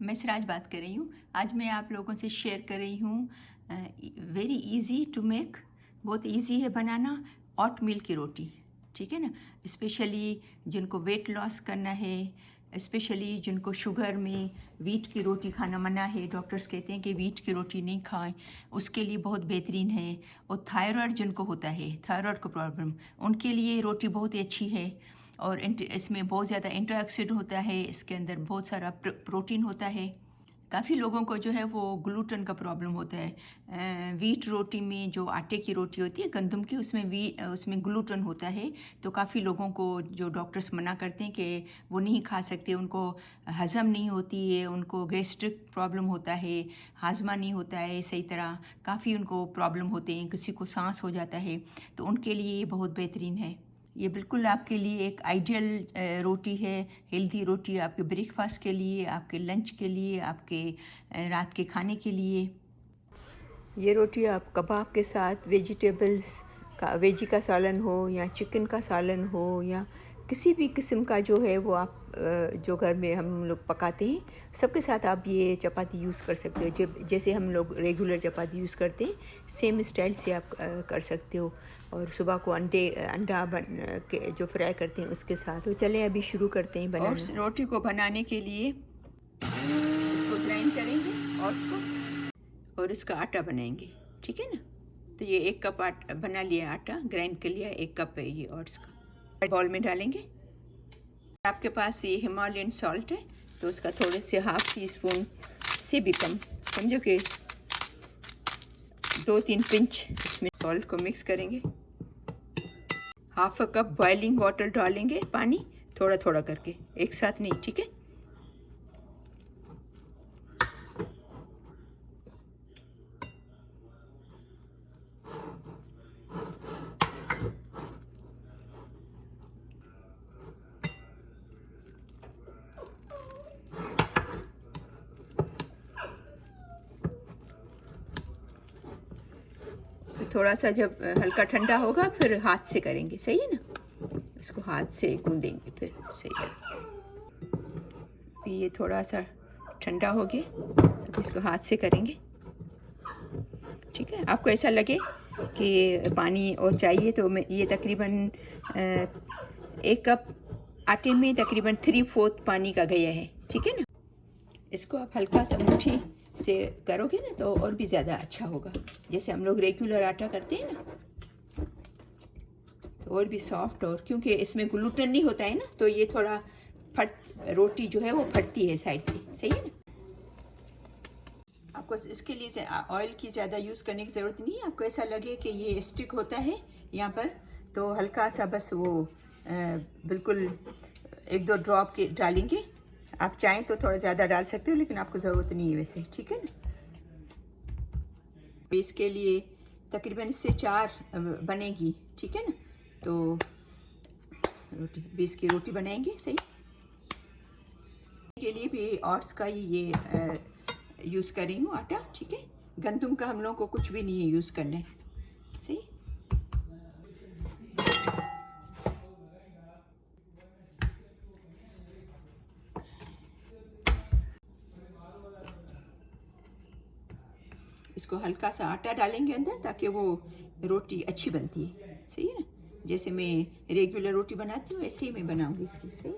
मैं सिराज बात कर रही हूँ। आज मैं आप लोगों से शेयर कर रही हूँ वेरी इजी टू मेक, बहुत इजी है बनाना, ओट मील की रोटी। ठीक है ना। स्पेशली जिनको वेट लॉस करना है, स्पेशली जिनको शुगर में वीट की रोटी खाना मना है, डॉक्टर्स कहते हैं कि वीट की रोटी नहीं खाएं, उसके लिए बहुत बेहतरीन है। और थायराइड जिनको होता है, थायराइड का प्रॉब्लम, उनके लिए रोटी बहुत ही अच्छी है। और इसमें बहुत ज़्यादा एंटीऑक्सीडेंट होता है, इसके अंदर बहुत सारा प्रोटीन होता है। काफ़ी लोगों को जो है वो ग्लूटेन का प्रॉब्लम होता है। वीट रोटी में, जो आटे की रोटी होती है गंदम की, उसमें ग्लूटेन होता है। तो काफ़ी लोगों को जो डॉक्टर्स मना करते हैं कि वो नहीं खा सकते, उनको हज़म नहीं होती है, उनको गैस्ट्रिक प्रॉब्लम होता है, हाजमा नहीं होता है सही तरह, काफ़ी उनको प्रॉब्लम होते हैं, किसी को सांस हो जाता है। तो उनके लिए ये बहुत बेहतरीन है। ये बिल्कुल आपके लिए एक आइडियल रोटी है, हेल्दी रोटी, आपके ब्रेकफास्ट के लिए, आपके लंच के लिए, आपके रात के खाने के लिए। ये रोटी आप कबाब के साथ, वेजिटेबल्स का, वेजी का सालन हो या चिकन का सालन हो या किसी भी किस्म का जो है वो आप जो घर में हम लोग पकाते हैं, सबके साथ आप ये चपाती यूज़ कर सकते हो। जैसे हम लोग रेगुलर चपाती यूज़ करते हैं, सेम स्टाइल से आप कर सकते हो। और सुबह को अंडा बन के जो फ्राई करते हैं उसके साथ। तो चलें अभी शुरू करते हैं बनाना। और रोटी को बनाने के लिए इसको ग्राइंड करेंगे ओट्स को और इसका आटा बनाएंगे। ठीक है ना। तो ये 1 कप आटा बना लिया, आटा ग्राइंड कर लिया, 1 कप है ये ओट्स का। बाउल में डालेंगे। आपके पास ये हिमालयन सॉल्ट है तो उसका थोड़े से 1/2 टीस्पून से भी कम, समझो कि 2-3 पिंच इसमें सॉल्ट को मिक्स करेंगे। 1/2 कप बॉइलिंग वाटर डालेंगे, पानी थोड़ा थोड़ा करके, एक साथ नहीं। ठीक है। थोड़ा सा जब हल्का ठंडा होगा फिर हाथ से करेंगे, सही है ना। इसको हाथ से गूंदेंगे फिर सही है। ये थोड़ा सा ठंडा हो गया, अब इसको हाथ से करेंगे। ठीक है। आपको ऐसा लगे कि पानी और चाहिए तो मैं ये तकरीबन 1 कप आटे में तकरीबन 3/4 पानी का गया है। ठीक है ना। इसको आप हल्का सा मुट्ठी से करोगे ना तो और भी ज़्यादा अच्छा होगा, जैसे हम लोग रेगुलर आटा करते हैं ना, तो और भी सॉफ्ट। और क्योंकि इसमें ग्लूटेन नहीं होता है ना, तो ये थोड़ा रोटी जो है वो फटती है साइड से, सही है ना। आपको इसके लिए ऑयल की ज़्यादा यूज़ करने की ज़रूरत नहीं है। आपको ऐसा लगे कि ये स्टिक होता है यहाँ पर, तो हल्का सा बस वो बिल्कुल 1-2 ड्रॉप के डालेंगे। आप चाहें तो थोड़ा ज़्यादा डाल सकते हो, लेकिन आपको ज़रूरत नहीं है वैसे। ठीक है ना। इसके लिए तकरीबन इससे 4 बनेगी। ठीक है ना। तो रोटी, बेस की रोटी बनाएंगे सही। के लिए भी ओट्स का ही ये यूज़ कर रही हूँ आटा। ठीक है। गंदम का हम लोगों को कुछ भी नहीं है यूज़ करना है, सही। इसको हल्का सा आटा डालेंगे अंदर, ताकि वो रोटी अच्छी बनती है, सही है ना। जैसे मैं रेगुलर रोटी बनाती हूँ ऐसे ही मैं बनाऊँगी इसकी, सही।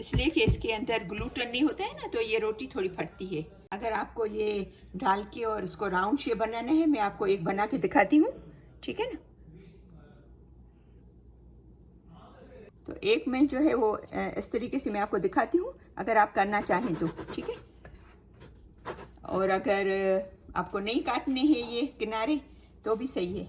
इसलिए कि इसके अंदर ग्लूटेन नहीं होता है ना, तो ये रोटी थोड़ी फटती है। अगर आपको ये डाल के और इसको राउंड शेप बनाना है, मैं आपको एक बना के दिखाती हूँ। ठीक है ना। तो एक में जो है वो इस तरीके से मैं आपको दिखाती हूँ, अगर आप करना चाहें तो। ठीक है। और अगर आपको नहीं काटने हैं ये किनारे तो भी सही है।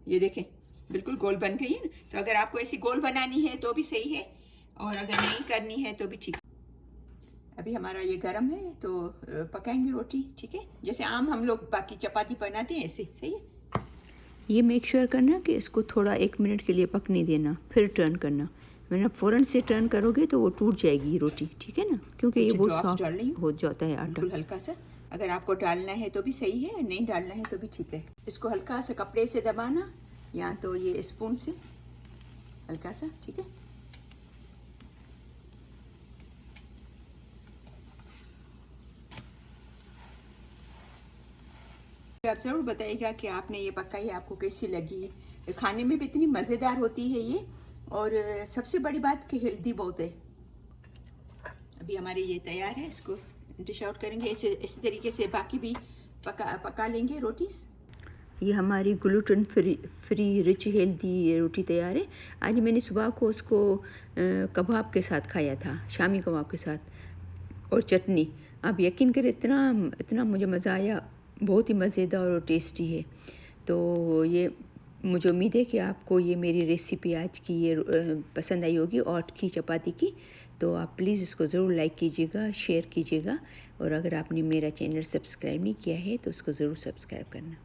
ये देखें बिल्कुल गोल बन गई है ना। तो अगर आपको ऐसी गोल बनानी है तो भी सही है, और अगर नहीं करनी है तो भी ठीक। अभी हमारा ये गरम है तो पकाएंगे रोटी, ठीक है, जैसे आम हम लोग बाकी चपाती बनाते हैं ऐसे। सही है। ये मेक श्योर करना कि इसको थोड़ा 1 मिनट के लिए पकने देना, फिर टर्न करना, वरना फ़ौरन से टर्न करोगे तो वो टूट जाएगी रोटी, ठीक है ना, क्योंकि ये बहुत सॉफ्ट हो जाता है आटा। बिल्कुल हल्का सा, अगर आपको डालना है तो भी सही है, नहीं डालना है तो भी ठीक है। इसको हल्का सा कपड़े से दबाना या तो ये स्पून से हल्का सा, ठीक है। आप ज़रूर बताइएगा कि आपने ये पकाई आपको कैसी लगी। खाने में भी इतनी मज़ेदार होती है ये, और सबसे बड़ी बात कि हेल्दी बहुत है। अभी हमारी ये तैयार है, इसको डिश आउट करेंगे। इसी तरीके से बाकी भी पका लेंगे रोटीज़। ये हमारी ग्लूटेन फ्री रिच हेल्दी रोटी तैयार है। आज मैंने सुबह को उसको कबाब के साथ खाया था, शामी कबाब के साथ और चटनी। आप यकीन करें इतना मुझे मज़ा आया, बहुत ही मज़ेदार और टेस्टी है। तो ये मुझे उम्मीद है कि आपको ये मेरी रेसिपी आज की ये पसंद आई होगी, ओट की चपाती की। तो आप प्लीज़ इसको ज़रूर लाइक कीजिएगा, शेयर कीजिएगा, और अगर आपने मेरा चैनल सब्सक्राइब नहीं किया है तो उसको ज़रूर सब्सक्राइब करना।